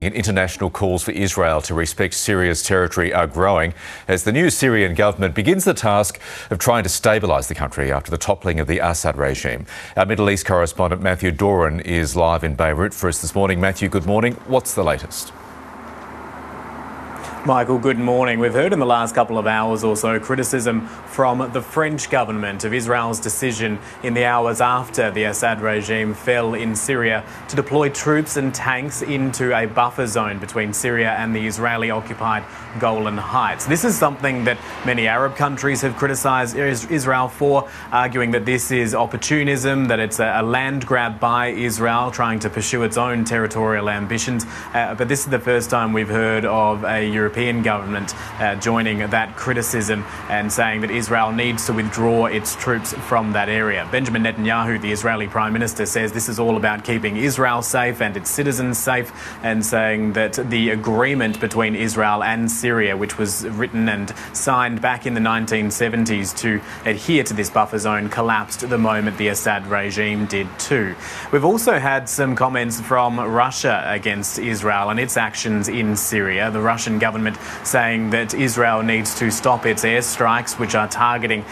International calls for Israel to respect Syria's territory are growing as the new Syrian government begins the task of trying to stabilise the country after the toppling of the Assad regime. Our Middle East correspondent Matthew Doran is live in Beirut for us this morning. Matthew, good morning. What's the latest? Michael, good morning. We've heard in the last couple of hours or so criticism from the French government of Israel's decision in the hours after the Assad regime fell in Syria to deploy troops and tanks into a buffer zone between Syria and the Israeli-occupied Golan Heights. This is something that many Arab countries have criticised Israel for, arguing that this is opportunism, that it's a land grab by Israel trying to pursue its own territorial ambitions. But this is the first time we've heard of a European government joining that criticism and saying that Israel needs to withdraw its troops from that area. Benjamin Netanyahu, the Israeli Prime Minister, says this is all about keeping Israel safe and its citizens safe, and saying that the agreement between Israel and Syria, which was written and signed back in the 1970s to adhere to this buffer zone, collapsed the moment the Assad regime did too. We've also had some comments from Russia against Israel and its actions in Syria. The Russian government saying that Israel needs to stop its airstrikes, which are targeting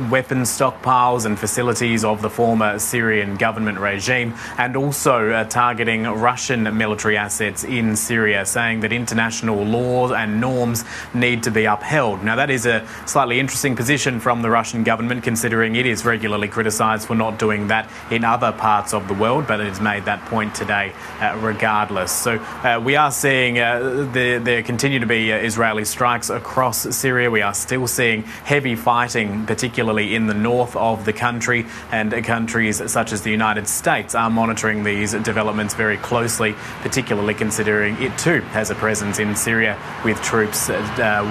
weapons stockpiles and facilities of the former Syrian government regime, and also targeting Russian military assets in Syria, saying that international laws and norms need to be upheld. Now, that is a slightly interesting position from the Russian government, considering it is regularly criticised for not doing that in other parts of the world, but it has made that point today regardless. So we are seeing there continue to be Israeli strikes across Syria. We are still seeing heavy fighting, particularly in the north of the country, and countries such as the United States are monitoring these developments very closely, particularly considering it too has a presence in Syria with troops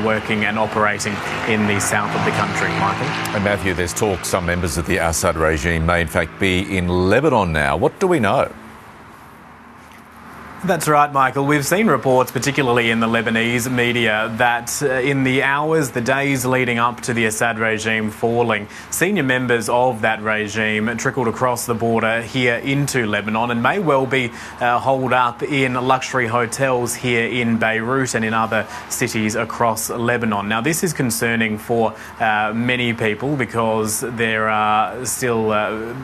working and operating in the south of the country. Michael? And Matthew, there's talk some members of the Assad regime may in fact be in Lebanon now. What do we know? That's right, Michael. We've seen reports, particularly in the Lebanese media, that in the hours, the days leading up to the Assad regime falling, senior members of that regime trickled across the border here into Lebanon and may well be holed up in luxury hotels here in Beirut and in other cities across Lebanon. Now, this is concerning for many people because there are still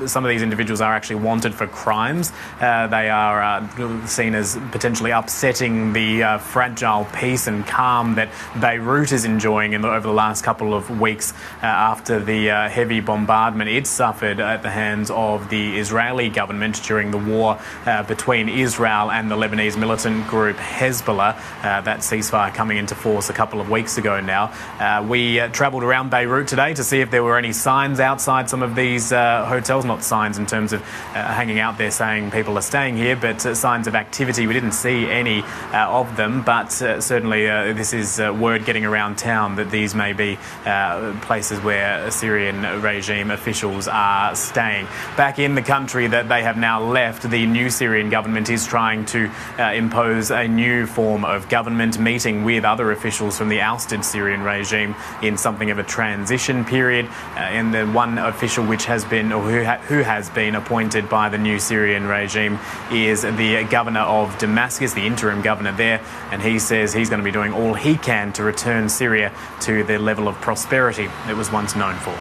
some of these individuals are actually wanted for crimes. They are seen as potentially upsetting the fragile peace and calm that Beirut is enjoying over the last couple of weeks after the heavy bombardment it suffered at the hands of the Israeli government during the war between Israel and the Lebanese militant group Hezbollah. That ceasefire coming into force a couple of weeks ago now. We travelled around Beirut today to see if there were any signs outside some of these hotels, not signs in terms of hanging out there saying people are staying here, but signs of activity. We didn't see any of them, but certainly this is word getting around town that these may be places where Syrian regime officials are staying. Back in the country that they have now left, the new Syrian government is trying to impose a new form of government, meeting with other officials from the ousted Syrian regime in something of a transition period. And the one official which has been, or who has been appointed by the new Syrian regime is the governor of Damascus, the interim governor there, and he says he's going to be doing all he can to return Syria to the level of prosperity it was once known for.